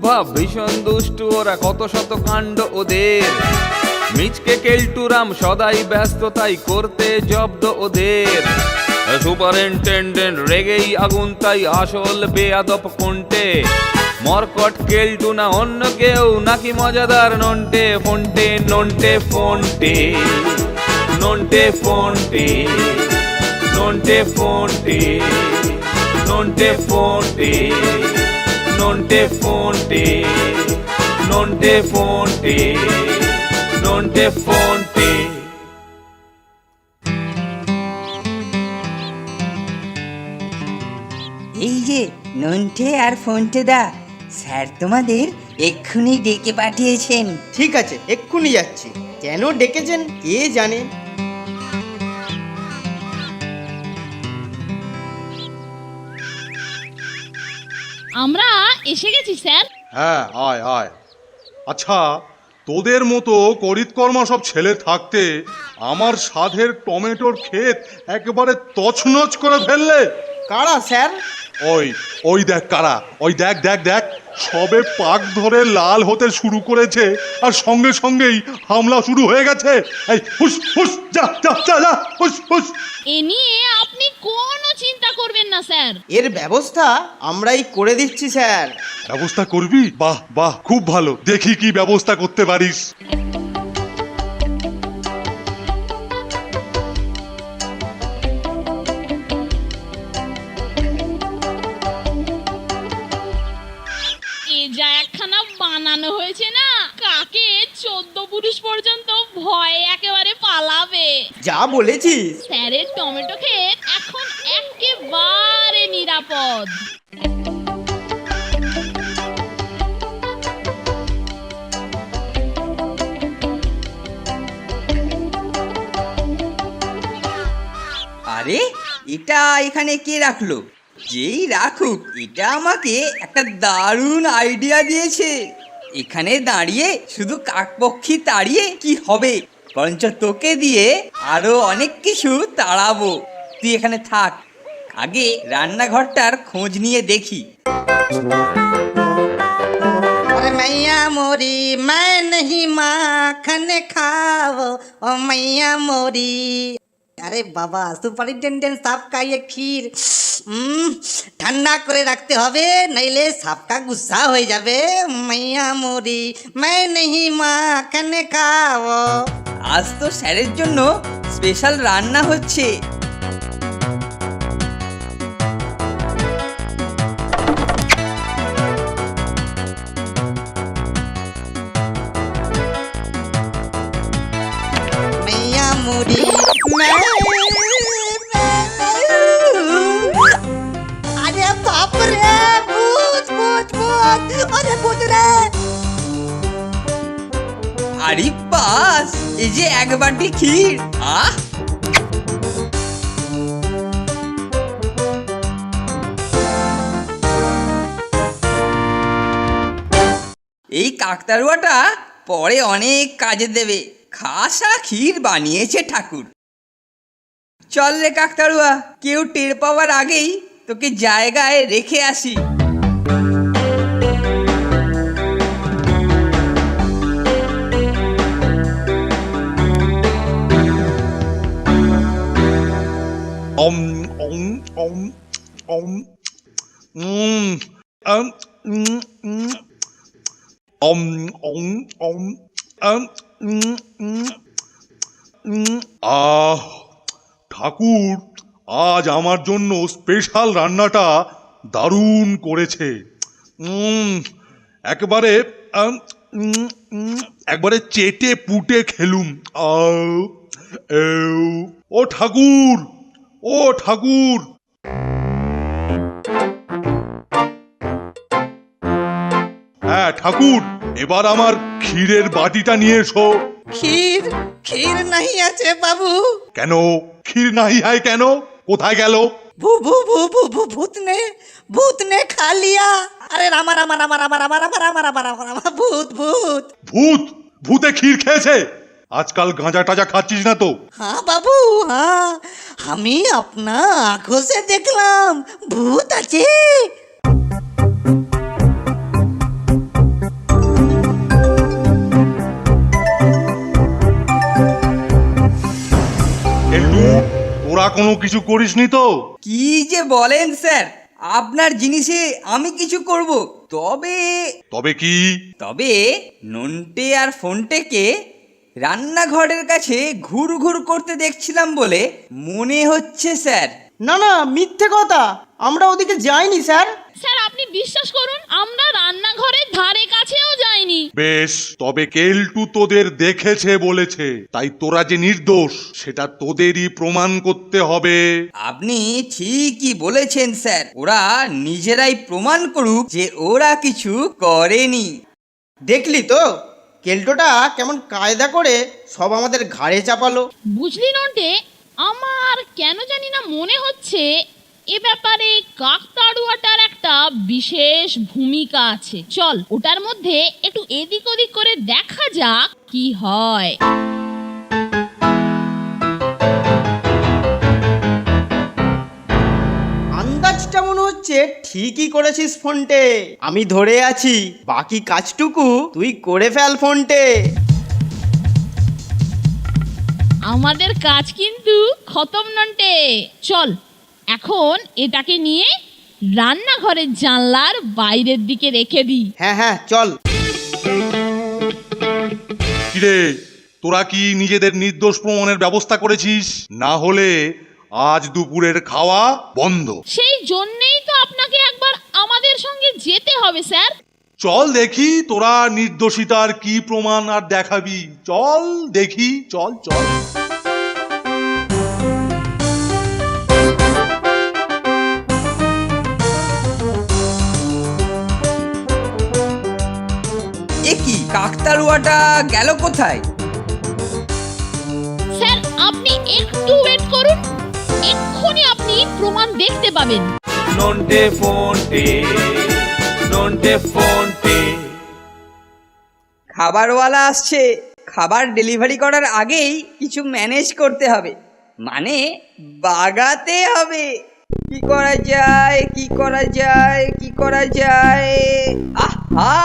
স্বভাব, ভীষণ দুষ্টু ওরা, কত শত কাণ্ড ওদের। মিচকে কেলটুরাম সদাই ব্যস্ত, তাই করতে জব্দ ওদের। সুপারিনটেন্ডেন্ট রেগেই আগুন, তাই আসল বেয়াদব কোনটে। মরকট কেলটু না অন্য কেউ, নাকি মজাদার নন্টে ফন্টে, নন্টে ফন্টে, নন্টে ফন্টে, নন্টে ফন্টে, নন্টে ফন্টে, নন্টে ফন্টে, নন্টে ফন্টে, নন্টে ফন্টে। এই যে নন্টে আর ফন্টে দা, স্যার তোমাদের এক্ষুনি ডেকে পাঠিয়েছেন। ঠিক আছে, এক্ষুনি যাচ্ছি। কেন ডেকেছেন কে জানে। আমরা এসে গেছি স্যার। হ্যাঁ, আয় আয়। আচ্ছা, তোদের মতো করিতকর্মা সব ছেলে থাকতে আমার সাধের টমেটোর ক্ষেত একেবারে তছনছ করে ফেললে। কারা স্যার? ওই ওই দেখ কারা, ওই দেখ দেখ দেখ, সবে পাক ধরে লাল হতে শুরু করেছে আর সঙ্গে সঙ্গেই হামলা শুরু হয়ে গেছে। এই হুস হুস, যা যা যা যা, হুস হুস। এ নিয়ে আপনি কোনো চিন্তা করবেন না স্যার। এর ব্যবস্থা আমরাই করে দিচ্ছি স্যার। ব্যবস্থা করবি? বাহ বাহ, খুব ভালো, দেখি কি ব্যবস্থা করতে পারিস। এ যা একখানা বানানো হয়েছে না, কাকে 14 পুরুষ পর্যন্ত ভয়ে একেবারে পালাবে। যা বলেছিস। স্যারের টমেটো ক্ষেত এখন একেবারে নিরাপদ। আরে এটা এখানে কে রাখলো? যেই রাখুক, এটা আমাকে একটা দারুণ আইডিয়া দিয়েছে। এখানে দাঁড়িয়ে শুধু কাকপক্ষী তাড়িয়ে কি হবে, বরঞ্চ তোকে দিয়ে আরো অনেক কিছু তাড়াবো। তুই এখানে থাক, আগে রান্নাঘরটার খোঁজ নিয়ে দেখি। अरे मैया मोरी मैं नहीं माखन खाओ ओ मैया मोरी। अरे बाबा সুপারিনটেন্ডেন্ট সাহেবকা ये ক্ষীর ঠান্ডা করে রাখতে হবে, নইলে সাপকা গুসা হয়ে যাবে। মাইয়া মোরি मैं नहीं মাখন খাও। আজ তো স্যারের জন্য স্পেশাল রান্না হচ্ছে। मैया मोरी अरे बाप रे, भूत भूत भूत, अरे भूत रे। আরে বাস, এই যে এক বাটি ক্ষীর। আহ, এই কাকতাড়ুয়াটা পরে অনেক কাজে দেবে। খাসা ক্ষীর বানিয়েছে ঠাকুর। চল রে কাকতাড়ুয়া, কেউ টের পাওয়ার আগেই তোকে জায়গায় রেখে আসি। Om om om om um om om ঠাকুর আজ আমার জন্য স্পেশাল রান্নাটা দারুণ করেছে। একেবারে একবারে চেটে পুটে খেলুম। ও ঠাকুর, ও ঠাকুর। হ্যাঁ ঠাকুর, এবার আমার ক্ষীরের বাটিটা নিয়ে এসো। ক্ষীর ক্ষীর नहीं আছে বাবু। কেন ক্ষীর নাহি হয় কেন? কোথায় গেল? भू भू भू भू भू भूत ने खा लिया। अरे रामा रामा रामा रामा रामा रामा रामा रामा रामा रामा भूत भूत ভূত? ভূতে ক্ষীর খেয়েছে? আজকাল গাঁজা টাজা খাচ্ছিস না তো? हाँ बाबू हाँ, আমি अपना आँखों से দেখলাম ভূত আছে। কোনো কিছু করিসনি তো? কি যে বলেন স্যার, আপনার জিনিসে আমি কিছু করব? তবে তবে কি? তবে নন্টে আর ফোনটেকে রান্নাঘরের কাছে ঘুর ঘুর করতে দেখছিলাম বলে মনে হচ্ছে স্যার। না না, মিথ্যে কথা, আমরা ওদিকে যাইনি স্যার। স্যার আপনি বিশ্বাস করুন, আমরা রান্নাঘরের ধারে কাছেও যাইনি। বেশ, তবে কেলটু তোদের দেখেছে বলেছে, তাই তোরা যে নির্দোষ সেটা তোদেরই প্রমাণ করতে হবে। আপনি ঠিকই বলেছেন স্যার, ওরা নিজেরাই প্রমাণ করুক যে ওরা কিছু করেনি। দেখলি তো কেল্টোটা কেমন কায়দা করে সব আমাদের ঘাড়ে চাপালো। বুঝলি নন্টে, আমার কেন জানি না মনে হচ্ছে এ ব্যাপারে কাকতাড়ুয়াটার একটা বিশেষ ভূমিকা আছে। চল ওটার মধ্যে একটু এদিক ওদিক করে দেখা যাক কি হয়। আন্দাজটা মনে হচ্ছে ঠিকই করেছিস ফোনটে, আমি ধরে আছি, বাকি কাজটুকু তুই করে ফেল ফোনটে। আমাদের কাজ কিন্তু খতম নন্টে। চল এখন এটাকে নিয়ে রান্নাঘরের জানলার বাইরের দিকে রেখে দিই। হ্যাঁ হ্যাঁ চল। কিরে, তোরা কি নিজেদের নির্দোষ প্রমাণের ব্যবস্থা করেছিস? না হলে আজ দুপুরের খাওয়া বন্ধ। সেই জন্যেই তো আপনাকে একবার আমাদের সঙ্গে যেতে হবে স্যার। চল দেখি তোরা নির্দোষিতার কি প্রমাণ আর দেখাবি। চল দেখি, চল চল। এ কি, কাকতাড়ুয়াটা গেল কোথায়? স্যার আপনি একটু ওয়েট করুন, এক্ষুনি আপনি প্রমাণ দেখতে পাবেন। নন্টে ফোনটে, নন্টে ফোনটে। খাবারওয়ালা আসছে, খাবার ডেলিভারি করার আগেই কিছু ম্যানেজ করতে হবে, মানে বাগাতে হবে। কি করা যায়, কি করা যায়, কি করা যায়? আহা,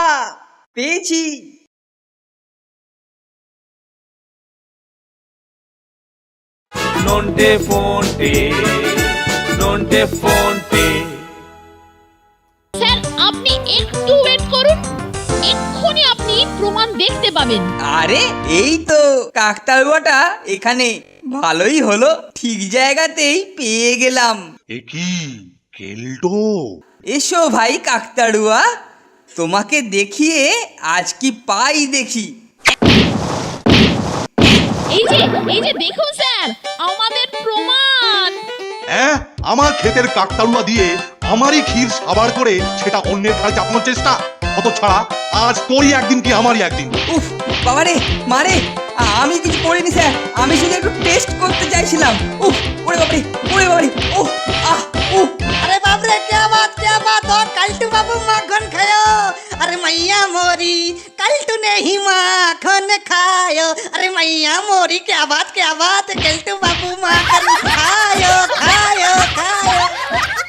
পেয়েছি। নন্টে ফোনটে, নন্টে ফোনটে। স্যার আপনি একটু ওয়েট করুন, এক্ষুনি আপনি প্রমাণ দেখতে পাবেন। আরে এই তো কাকতাড়ুয়াটা এখানে, ভালোই হলো, ঠিক জায়গাতেই পেয়ে গেলাম। এ কি কেলটো? এসো ভাই কাকতাড়ুয়া, তোমাকে দেখিয়ে আজ কি পাই দেখি। এই যে দেখুন স্যার, আমাদের প্রমাণ। হ্যাঁ, আমার ক্ষেতের কাকতাড়ুয়া দিয়ে আমারই ক্ষীর সাবার করে সেটা অন্যের ঘাড়ে চাপানোর চেষ্টা। কত ছাড়া, আজ তোরই একদিন কি আমারই একদিন। উফ বাবারে, মারে, আমি কিছু করিনি স্যার, আমি শুধু একটু টেস্ট করতে চাইছিলাম। উফ, ওরে বাবারে, ওরে বাবারে, উফ, আহ, উফ। अरे बाप रे, क्या बात हो कल्टू बाबू माखन खायो। अरे मैया मोरी कल्टू ने ही माखन खायो। अरे मैया मोरी क्या बात कल्टू बाबू माखन खायो खायो खायो।